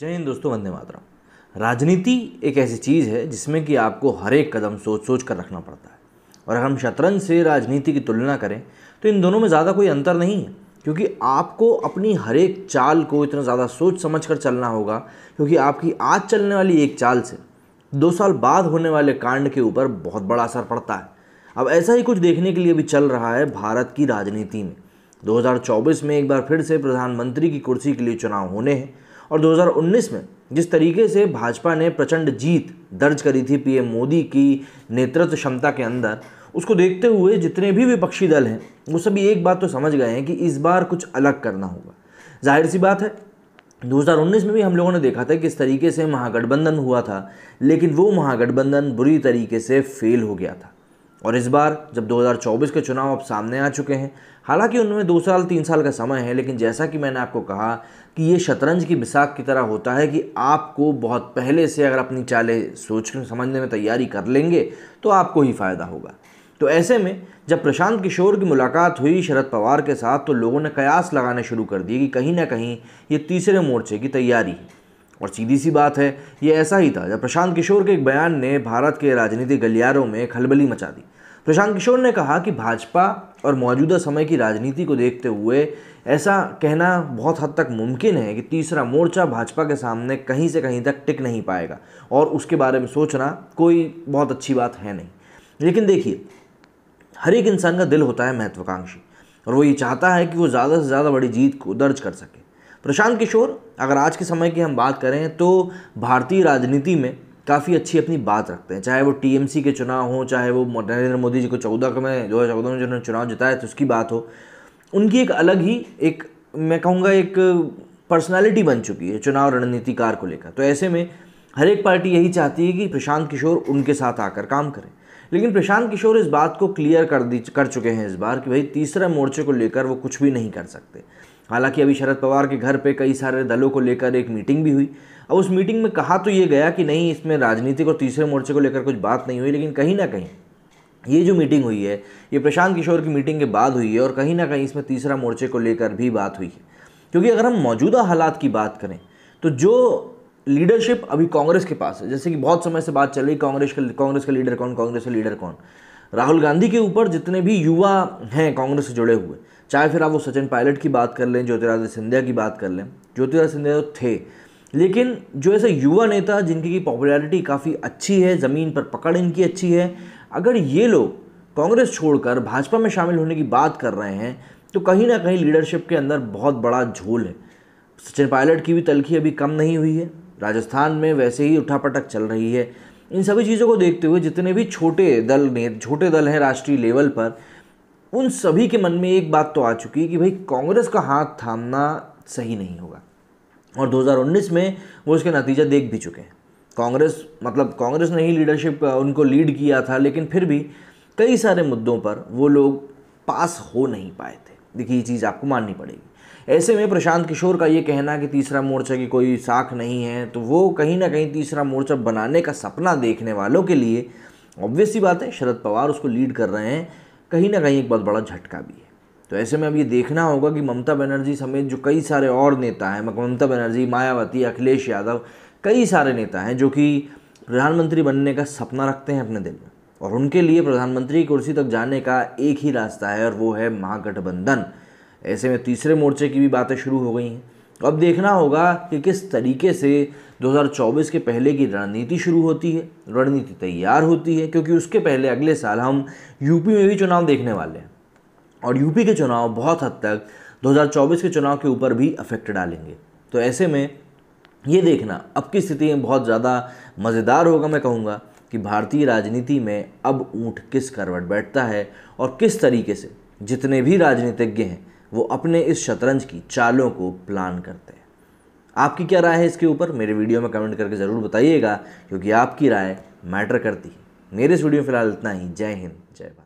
जय हिंद दोस्तों, वंदे मातरम। राजनीति एक ऐसी चीज़ है जिसमें कि आपको हर एक कदम सोच सोच कर रखना पड़ता है। और अगर हम शतरंज से राजनीति की तुलना करें तो इन दोनों में ज़्यादा कोई अंतर नहीं है, क्योंकि आपको अपनी हर एक चाल को इतना ज़्यादा सोच समझ कर चलना होगा, क्योंकि आपकी आज चलने वाली एक चाल से 2 साल बाद होने वाले कांड के ऊपर बहुत बड़ा असर पड़ता है। अब ऐसा ही कुछ देखने के लिए भी चल रहा है भारत की राजनीति में। 2024 में एक बार फिर से प्रधानमंत्री की कुर्सी के लिए चुनाव होने हैं और 2019 में जिस तरीके से भाजपा ने प्रचंड जीत दर्ज करी थी पीएम मोदी की नेतृत्व क्षमता के अंदर, उसको देखते हुए जितने भी विपक्षी दल हैं वो सभी एक बात तो समझ गए हैं कि इस बार कुछ अलग करना होगा। जाहिर सी बात है, 2019 में भी हम लोगों ने देखा था कि इस तरीके से महागठबंधन हुआ था, लेकिन वो महागठबंधन बुरी तरीके से फेल हो गया था। और इस बार जब 2024 के चुनाव अब सामने आ चुके हैं, हालांकि उनमें 2 साल 3 साल का समय है, लेकिन जैसा कि मैंने आपको कहा कि ये शतरंज की बिसाख की तरह होता है कि आपको बहुत पहले से अगर अपनी चालें सोच समझने में तैयारी कर लेंगे तो आपको ही फ़ायदा होगा। तो ऐसे में जब प्रशांत किशोर की मुलाकात हुई शरद पवार के साथ, तो लोगों ने कयास लगाने शुरू कर दिए कि कहीं ना कहीं ये तीसरे मोर्चे की तैयारी है। और सीधी सी बात है, ये ऐसा ही था जब प्रशांत किशोर के एक बयान ने भारत के राजनीतिक गलियारों में खलबली मचा दी। प्रशांत किशोर ने कहा कि भाजपा और मौजूदा समय की राजनीति को देखते हुए ऐसा कहना बहुत हद तक मुमकिन है कि तीसरा मोर्चा भाजपा के सामने कहीं से कहीं तक टिक नहीं पाएगा, और उसके बारे में सोचना कोई बहुत अच्छी बात है नहीं। लेकिन देखिए, हर एक इंसान का दिल होता है महत्वाकांक्षी, और वो ये चाहता है कि वो ज़्यादा से ज़्यादा बड़ी जीत को दर्ज कर सके। प्रशांत किशोर अगर आज के समय की हम बात करें तो भारतीय राजनीति में काफ़ी अच्छी अपनी बात रखते हैं, चाहे वो टीएमसी के चुनाव हो, चाहे वो नरेंद्र मोदी जी को 2014 में जिन्होंने चुनाव जिताया तो उसकी बात हो। उनकी एक अलग ही एक मैं कहूँगा एक पर्सनालिटी बन चुकी है चुनाव रणनीतिकार को लेकर। तो ऐसे में हर एक पार्टी यही चाहती है कि प्रशांत किशोर उनके साथ आकर काम करें। लेकिन प्रशांत किशोर इस बात को क्लियर कर चुके हैं इस बार कि भाई तीसरा मोर्चे को लेकर वो कुछ भी नहीं कर सकते। हालांकि अभी शरद पवार के घर पे कई सारे दलों को लेकर एक मीटिंग भी हुई। अब उस मीटिंग में कहा तो ये गया कि नहीं, इसमें राजनीतिक और तीसरे मोर्चे को लेकर कुछ बात नहीं हुई, लेकिन कहीं ना कहीं ये जो मीटिंग हुई है ये प्रशांत किशोर की मीटिंग के बाद हुई है, और कहीं ना कहीं इसमें तीसरा मोर्चे को लेकर भी बात हुई है। क्योंकि अगर हम मौजूदा हालात की बात करें तो जो लीडरशिप अभी कांग्रेस के पास है, जैसे कि बहुत समय से बात चल रही कांग्रेस का लीडर कौन, राहुल गांधी के ऊपर जितने भी युवा हैं कांग्रेस से जुड़े हुए, चाहे फिर आप वो सचिन पायलट की बात कर लें, ज्योतिरादित्य सिंधिया की बात कर लें। ज्योतिरादित्य सिंधिया तो थे, लेकिन जो ऐसे युवा नेता जिनकी की पॉपुलैरिटी काफ़ी अच्छी है, ज़मीन पर पकड़ इनकी अच्छी है, अगर ये लोग कांग्रेस छोड़कर भाजपा में शामिल होने की बात कर रहे हैं तो कहीं ना कहीं लीडरशिप के अंदर बहुत बड़ा झोल है। सचिन पायलट की भी तलखी अभी कम नहीं हुई है, राजस्थान में वैसे ही उठापटक चल रही है। इन सभी चीज़ों को देखते हुए जितने भी छोटे दल हैं राष्ट्रीय लेवल पर, उन सभी के मन में एक बात तो आ चुकी है कि भाई कांग्रेस का हाथ थामना सही नहीं होगा। और 2019 में वो इसके नतीजा देख भी चुके हैं। कांग्रेस ने ही लीडरशिप उनको लीड किया था, लेकिन फिर भी कई सारे मुद्दों पर वो लोग पास हो नहीं पाए थे। देखिए, ये चीज़ आपको माननी पड़ेगी। ऐसे में प्रशांत किशोर का ये कहना कि तीसरा मोर्चा की कोई साख नहीं है, तो वो कहीं ना कहीं तीसरा मोर्चा बनाने का सपना देखने वालों के लिए ऑब्वियस सी बात है, शरद पवार उसको लीड कर रहे हैं, कहीं ना कहीं एक बहुत बड़ा झटका भी है। तो ऐसे में अब ये देखना होगा कि ममता बनर्जी समेत जो कई सारे और नेता हैं, ममता बनर्जी, मायावती, अखिलेश यादव, कई सारे नेता हैं जो कि प्रधानमंत्री बनने का सपना रखते हैं अपने दिल में, और उनके लिए प्रधानमंत्री की कुर्सी तक जाने का एक ही रास्ता है, और वो है महागठबंधन। ऐसे में तीसरे मोर्चे की भी बातें शुरू हो गई हैं। अब देखना होगा कि किस तरीके से 2024 के पहले की रणनीति शुरू होती है, रणनीति तैयार होती है, क्योंकि उसके पहले अगले साल हम यूपी में भी चुनाव देखने वाले हैं, और यूपी के चुनाव बहुत हद तक 2024 के चुनाव के ऊपर भी इफेक्ट डालेंगे। तो ऐसे में ये देखना अब की स्थिति में बहुत ज़्यादा मज़ेदार होगा। मैं कहूँगा कि भारतीय राजनीति में अब ऊँट किस करवट बैठता है, और किस तरीके से जितने भी राजनीतिज्ञ हैं वो अपने इस शतरंज की चालों को प्लान करते हैं। आपकी क्या राय है इसके ऊपर, मेरे वीडियो में कमेंट करके ज़रूर बताइएगा, क्योंकि आपकी राय मैटर करती है। मेरे इस वीडियो में फिलहाल इतना ही। जय हिंद, जय भारत।